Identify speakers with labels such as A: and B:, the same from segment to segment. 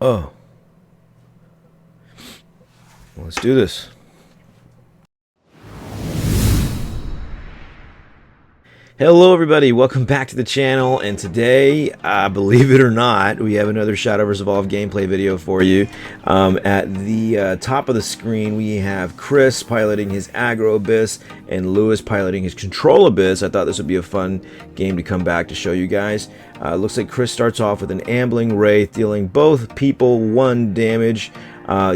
A: Oh, let's do this. Hello everybody, welcome back to the channel, and today, believe it or not, we have another Shadowverse Evolved gameplay video for you. At the top of the screen, we have Chris piloting his Aggro Abyss and Lewis piloting his Control Abyss. I thought this would be a fun game to come back to show you guys. Looks like Chris starts off with an Ambling Wraith, dealing both people 1 damage. In an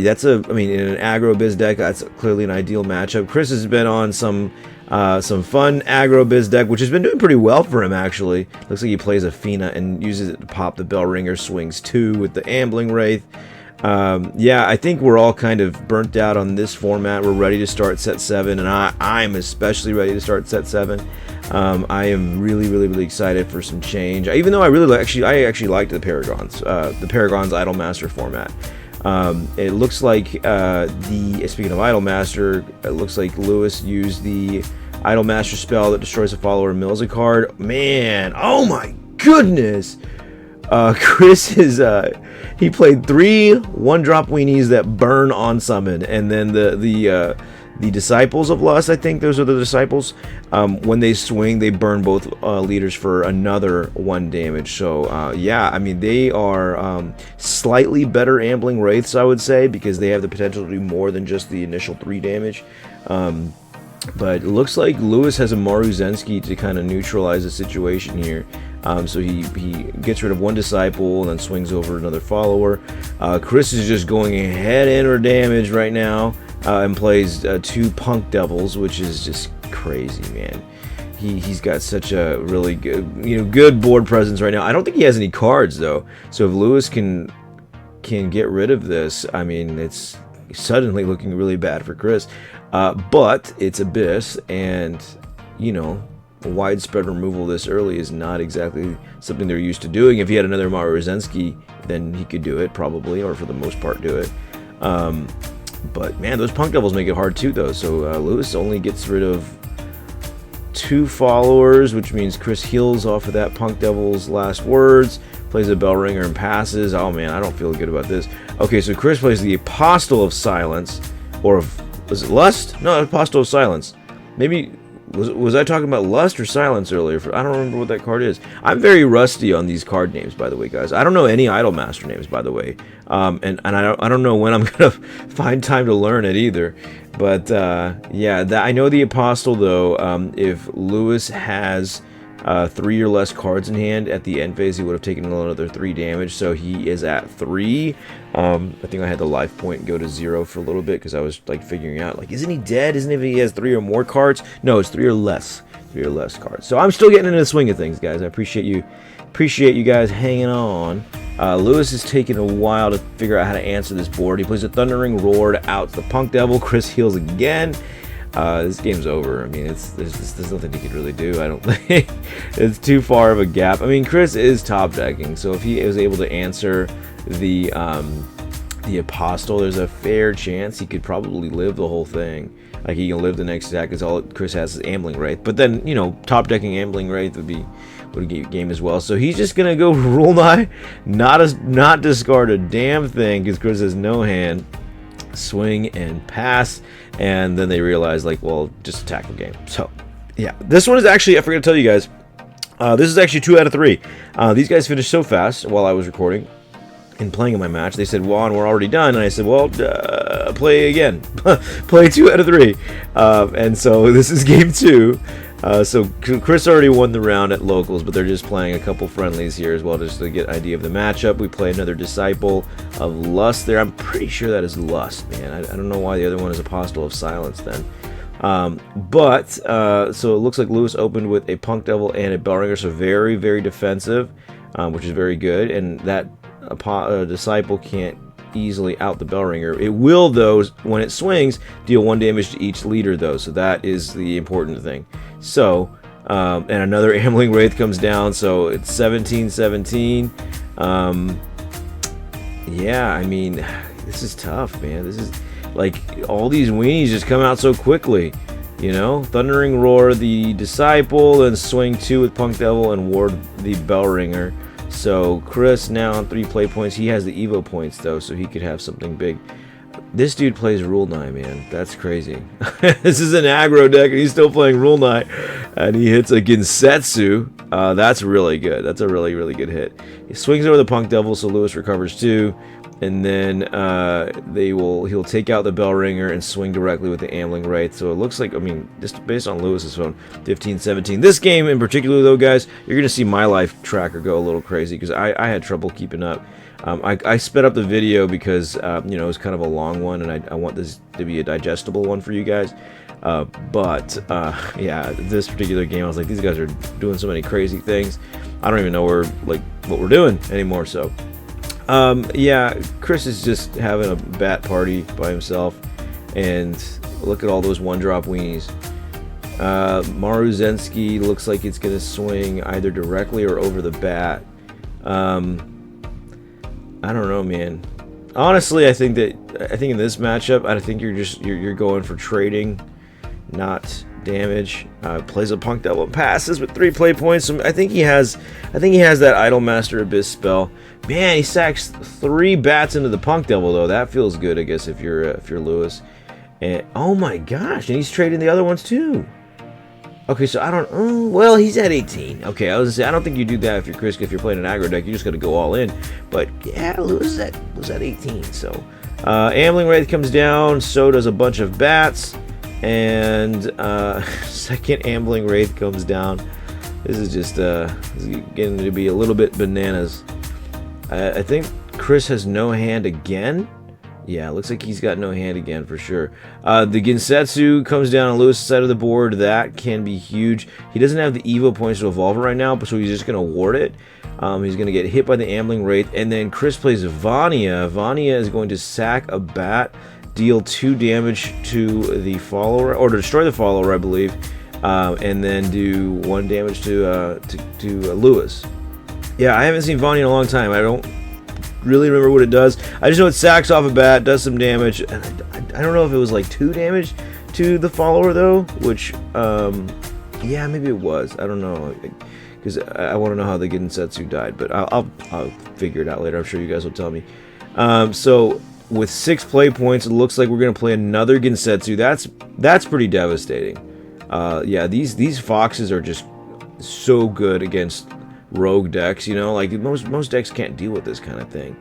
A: Aggro Biz deck, that's clearly an ideal matchup. Chris has been on some fun Aggro Biz deck, which has been doing pretty well for him, actually. Looks like he plays Athena and uses it to pop the Bell Ringer, swings 2 with the Ambling Wraith. Yeah, I think we're all kind of burnt out on this format. We're ready to start set 7, and I'm especially ready to start set 7. I am really excited for some change. Even though I actually liked the Paragon's Idolmaster format. It looks like speaking of Idolmaster, it looks like Lewis used the Idolmaster spell that destroys a follower and mills a card. Man, oh my goodness! Chris is he played 3 1-drop weenies that burn on summon, and then the Disciples of Lust, I think those are the Disciples. When they swing, they burn both leaders for another 1 damage. So yeah, I mean, they are slightly better Ambling Wraiths, I would say, because they have the potential to do more than just the initial 3 damage. But it looks like Lewis has a Maruzensky to kind of neutralize the situation here. So he gets rid of 1 Disciple and then swings over another follower. Chris is just going ahead in for damage right now. And plays 2 Punk Devils, which is just crazy, man. He's got such a really good board presence right now. I don't think he has any cards though, so if Lewis can get rid of this, I mean, it's suddenly looking really bad for Chris. But it's Abyss, and widespread removal this early is not exactly something they're used to doing. If he had another Maruzensky, then he could do it probably, or for the most part do it. But man, those Punk Devils make it hard too, though. So Lewis only gets rid of 2 followers, which means Chris heals off of that Punk Devil's last words, plays a Bell Ringer and passes. Oh man, I don't feel good about this. Okay, so Chris plays the Apostle of Silence, was it Lust? No, Apostle of Silence. Maybe was I talking about Lust or Silence earlier? I don't remember what that card is. I'm very rusty on these card names, by the way, guys. I don't know any Idolmaster names, by the way, and I don't know when I'm gonna find time to learn it either. But yeah, I know the Apostle though. If Lewis has 3 or less cards in hand at the end phase, he would have taken another 3 damage. So he is at 3. I think I had the life point go to 0 for a little bit because I was like figuring out, like, isn't he dead? Isn't it if he has 3 or more cards? No, it's 3 or less. 3 or less cards. So I'm still getting into the swing of things, guys. I appreciate you guys hanging on. Lewis is taking a while to figure out how to answer this board. He plays a Thundering Roar to out the Punk Devil. Chris heals again. This game's over. I mean, there's nothing he could really do. I don't think it's too far of a gap. I mean, Chris is top decking, so if he is able to answer the Apostle, there's a fair chance he could probably live the whole thing. Like, he can live the next attack because all Chris has is Ambling Wraith. But then, top decking Ambling Wraith would a game as well. So he's just gonna go Rule Nigh, not discard a damn thing because Chris has no hand. Swing and pass, and then they realize, like, well, just attack the game. So yeah, this one is actually, I forgot to tell you guys, this is actually 2 out of 3. These guys finished so fast while I was recording and playing in my match. They said, "Juan, we're already done," and I said, "Well, play again." Play 2 out of 3. And so this is game 2. So Chris already won the round at locals, but they're just playing a couple friendlies here as well, just to get an idea of the matchup. We play another Disciple of Lust there. I'm pretty sure that is Lust, man. I don't know why the other one is Apostle of Silence then. So it looks like Lewis opened with a Punk Devil and a Bell Ringer, so very defensive, which is very good. And that Disciple can't easily out the Bell Ringer. It will, though, when it swings, deal 1 damage to each leader, though, so that is the important thing. So and another Ambling Wraith comes down, so it's 17-17. Yeah, I mean, this is tough, man. This is like, all these weenies just come out so quickly, Thundering Roar the Disciple, and swing 2 with Punk Devil and ward the Bell Ringer. So Chris now on 3 play points. He has the Evo points though, so he could have something big. This dude plays Rule 9, man. That's crazy. This is an aggro deck, and he's still playing Rule 9. And he hits a Ginsetsu. That's really good. That's a really, really good hit. He swings over the Punk Devil, so Lewis recovers too. And then he'll take out the Bell Ringer and swing directly with the Ambling Wraith. So it looks like, I mean, just based on Lewis's phone, 15-17. This game in particular, though, guys, you're going to see my life tracker go a little crazy because I had trouble keeping up. I sped up the video because, you know, it was kind of a long one, and I want this to be a digestible one for you guys. Yeah, this particular game, I was like, these guys are doing so many crazy things. I don't even know what we're doing anymore, so... yeah, Chris is just having a bat party by himself, and look at all those one-drop weenies. Maruzensky looks like it's going to swing either directly or over the bat. I don't know, man. Honestly, I think in this matchup, I think you're going for trading, not damage. Plays a Punk Devil, passes with 3 play points. So I think he has that Idolmaster Abyss spell. Man, he sacks 3 bats into the Punk Devil though. That feels good, I guess, if you're Lewis. And oh my gosh, and he's trading the other ones too. Okay, so I don't. Oh, well, he's at 18. Okay, I was gonna say I don't think you do that if you're Chris. If you're playing an aggro deck, you just got to go all in. But yeah, Lewis was at 18. So Ambling Wraith comes down. So does a bunch of bats. And second Ambling Wraith comes down. This is just this is getting to be a little bit bananas. I think Chris has no hand again. Yeah, looks like he's got no hand again for sure. The Ginsetsu comes down on Lewis' side of the board. That can be huge. He doesn't have the Evo points to evolve it right now, so he's just going to ward it. He's going to get hit by the Ambling Wraith. And then Chris plays Vania. Vania is going to sack a bat, deal 2 damage to the follower, or to destroy the follower, I believe, and then do 1 damage to Lewis. Yeah, I haven't seen Vania in a long time. I don't really remember what it does. I just know it sacks off a bat, does some damage. And I don't know if it was like 2 damage to the follower though, which yeah, maybe it was. I don't know, because I want to know how the Ginsetsu died, but I'll figure it out later. I'm sure you guys will tell me. So with 6 play points, it looks like we're gonna play another Ginsetsu. That's pretty devastating. Yeah, these foxes are just so good against rogue decks, you know, like most decks can't deal with this kind of thing,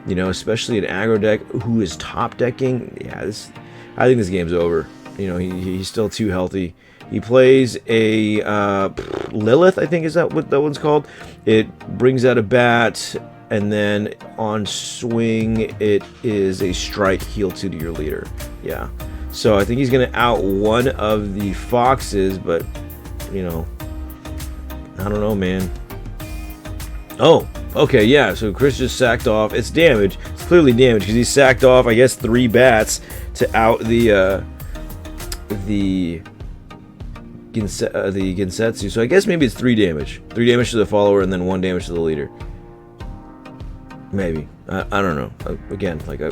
A: you know, especially an aggro deck who is top decking. Yeah, I think this game's over. You know, he's still too healthy. He plays a Lilith, I think is that what that one's called. It brings out a bat, and then on swing it is a strike, heal 2 to your leader. Yeah, so I think he's gonna out one of the foxes, but you know, I don't know, man. Oh, okay, yeah, so Chris just sacked off. It's damage. It's clearly damage because he sacked off, I guess, 3 bats to out the Ginsetsu. So I guess maybe it's 3 damage. 3 damage to the follower and then 1 damage to the leader. Maybe. I don't know. Again, like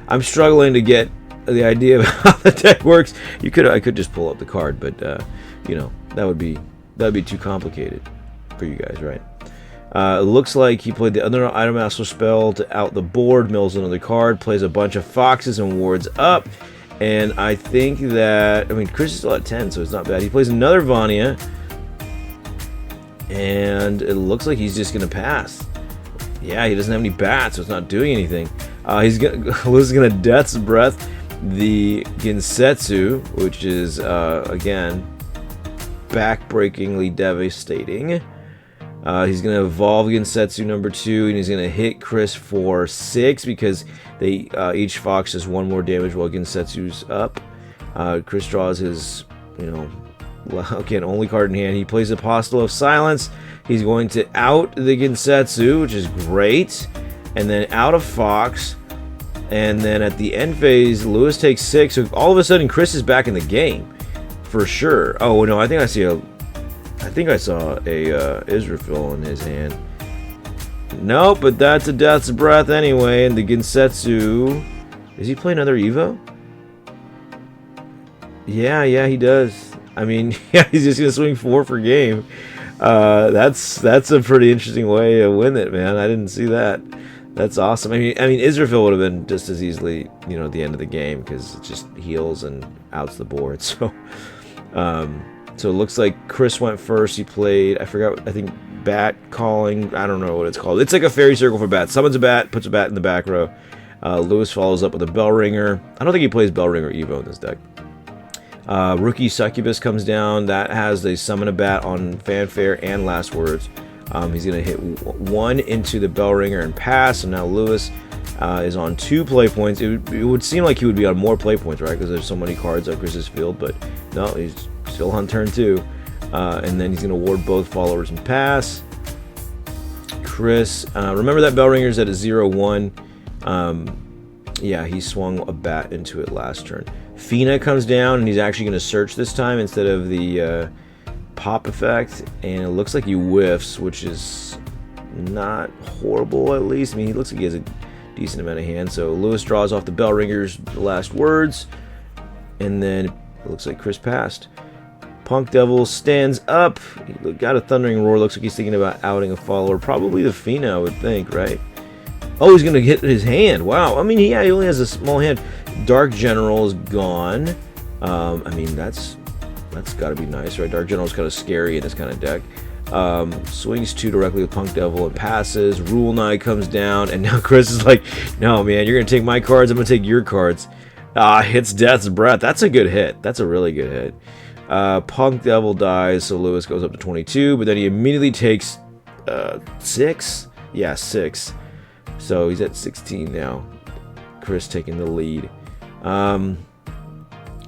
A: I'm struggling to get the idea of how the deck works. I could just pull up the card, but you know, that would be too complicated for you guys, right? It looks like he played the other Idolmaster spell to out the board, mills another card, plays a bunch of foxes and wards up. And I think that, I mean, Chris is still at 10, so it's not bad. He plays another Vania, and it looks like he's just going to pass. Yeah, he doesn't have any bats, so it's not doing anything. Lewis is going to Death's Breath the Ginsetsu, which is, again, backbreakingly devastating. He's going to evolve Ginsetsu number 2, and he's going to hit Chris for 6 because they each fox does 1 more damage while Ginsetsu's up. Chris draws his, you know, again, only card in hand. He plays Apostle of Silence. He's going to out the Ginsetsu, which is great, and then out a fox. And then at the end phase, Lewis takes 6. So all of a sudden, Chris is back in the game for sure. Oh no, I think I saw a Israfil in his hand. Nope, but that's a Death's Breath anyway. And the Ginsetsu, is he playing another Evo? Yeah, he does. I mean, yeah, he's just gonna swing 4 for game. That's a pretty interesting way to win it, man. I didn't see that. That's awesome. I mean, Israfil would have been just as easily, you know, at the end of the game because it just heals and outs the board. So, so it looks like Chris went first. He played, I forgot, I think bat calling. I don't know what it's called. It's like a fairy circle for bats. Summons a bat, puts a bat in the back row. Lewis follows up with a bell ringer. I don't think he plays bell ringer Evo in this deck. Rookie Succubus comes down. That has the summon a bat on fanfare and last words. He's going to hit one into the bell ringer and pass. And now Lewis is on 2 play points. It would seem like he would be on more play points, right? Because there's so many cards at Chris's field. But no, he's still on turn 2. And then he's going to ward both followers and pass. Chris, remember that bell ringer's at a 0-1. Yeah, he swung a bat into it last turn. Fina comes down, and he's actually going to search this time instead of the pop effect. And it looks like he whiffs, which is not horrible, at least. I mean, he looks like he has a decent amount of hand. So Lewis draws off the bell ringer's last words. And then it looks like Chris passed. Punk Devil stands up. He got a Thundering Roar. Looks like he's thinking about outing a follower. Probably the Fina, I would think, right? Oh, he's going to hit his hand. Wow. I mean, yeah, he only has a small hand. Dark General is gone. I mean, that's got to be nice, right? Dark General is kind of scary in this kind of deck. Swings 2 directly with Punk Devil and passes. Rule Knight comes down, and now Chris is like, no, man, you're going to take my cards. I'm going to take your cards. Hits Death's Breath. That's a good hit. That's a really good hit. Punk Devil dies, so Lewis goes up to 22, but then he immediately takes 6? Yeah, 6. So he's at 16 now. Chris taking the lead.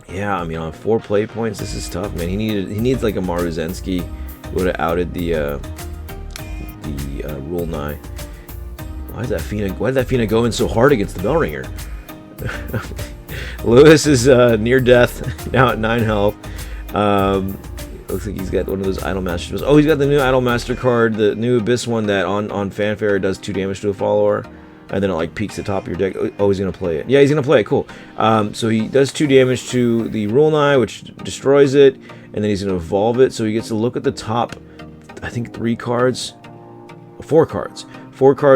A: Yeah, I mean, on 4 play points, this is tough, man. He needs like a Maruzensky who would have outed the Rule 9. Why did that Fina go in so hard against the bell ringer? Lewis is near death, now at 9 health. Looks like he's got one of those Idol Masters. Oh, he's got the new Idol Master card, the new Abyss one that on fanfare does 2 damage to a follower, and then it like peaks the top of your deck. Oh, he's gonna play it. Yeah, he's gonna play it. Cool. So he does 2 damage to the Rule Knight, which destroys it, and then he's gonna evolve it. So he gets to look at the top, I think 4 cards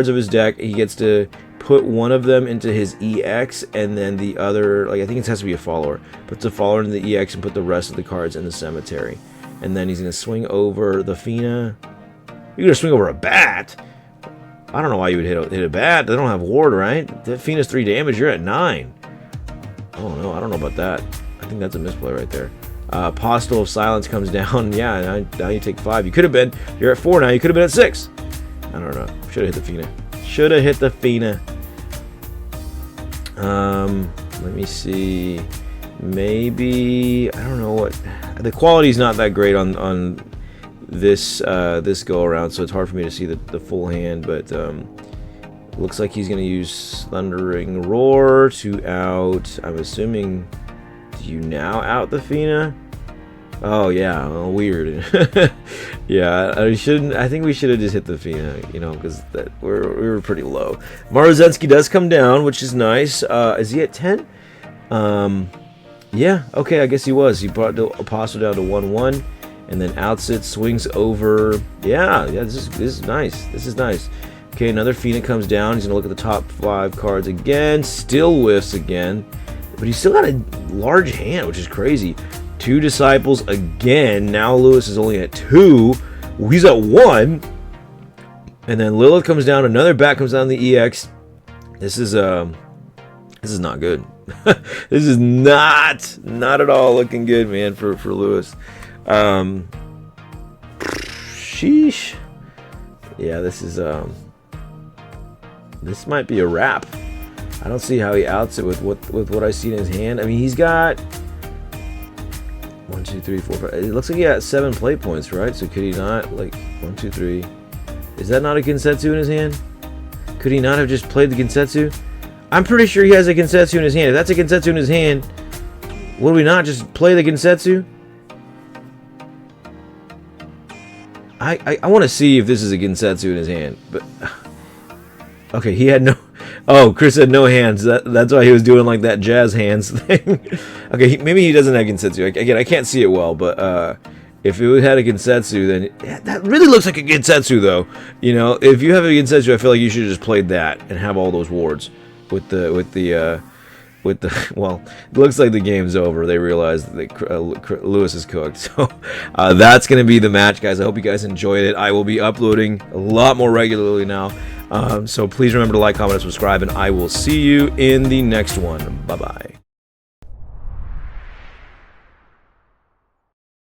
A: of his deck. He gets to put one of them into his EX, and then the other, like I think it has to be a follower. Puts the follower into the EX and put the rest of the cards in the cemetery. And then he's going to swing over the Fina. You're going to swing over a bat? I don't know why you would hit a bat. They don't have ward, right? That Fina's 3 damage. You're at 9. Oh, no. I don't know about that. I think that's a misplay right there. Apostle of Silence comes down. Yeah, now you take 5. You could have been. You're at 4 now. You could have been at 6. I don't know. Should have hit the Fina. Should have hit the Fina. Let me see. Maybe, I don't know what, the quality's not that great on this this go around, so it's hard for me to see the full hand, but looks like he's going to use Thundering Roar to out, I'm assuming, do you now out the Fina? Oh yeah, well, weird. Yeah, I think we should have just hit the Fina, you know, because we were pretty low. Maruzensky does come down, which is nice. Is he at 10? Yeah, okay, I guess he was. He brought the Apostle down to 1-1, and then outs it, swings over. Yeah, this is nice. This is nice. Okay, another Fina comes down. He's gonna look at the top 5 cards again. Still whiffs again, but he's still got a large hand, which is crazy. 2 Disciples again. Now Lewis is only at 2. He's at 1, and then Lilith comes down. Another bat comes down the EX. This is not good. This is not at all looking good, man, for Lewis. Sheesh. Yeah, this might be a wrap. I don't see how he outs it with what I see in his hand. I mean, he's got 1, 2, 3, 4, 5. It looks like he got 7 play points, right? So could he not, like, 1, 2, 3? Is that not a Gensetsu in his hand? Could he not have just played the Gensetsu? I'm pretty sure he has a Gensetsu in his hand. If that's a Gensetsu in his hand, would we not just play the Gensetsu? I want to see if this is a Gensetsu in his hand, but okay, he had no. Oh, Chris had no hands. That's why he was doing like that jazz hands thing. Okay, maybe he doesn't have Gensetsu. Again, I can't see it well, but If it had a Gensetsu, then yeah, that really looks like a Gensetsu, though. You know, if you have a Gensetsu, I feel like you should have just played that and have all those wards with the well, it looks like the game's over. They realize that Lewis is cooked. So that's going to be the match, guys. I hope you guys enjoyed it. I will be uploading a lot more regularly now. So please remember to like, comment, and subscribe, and I will see you in the next one. Bye-bye.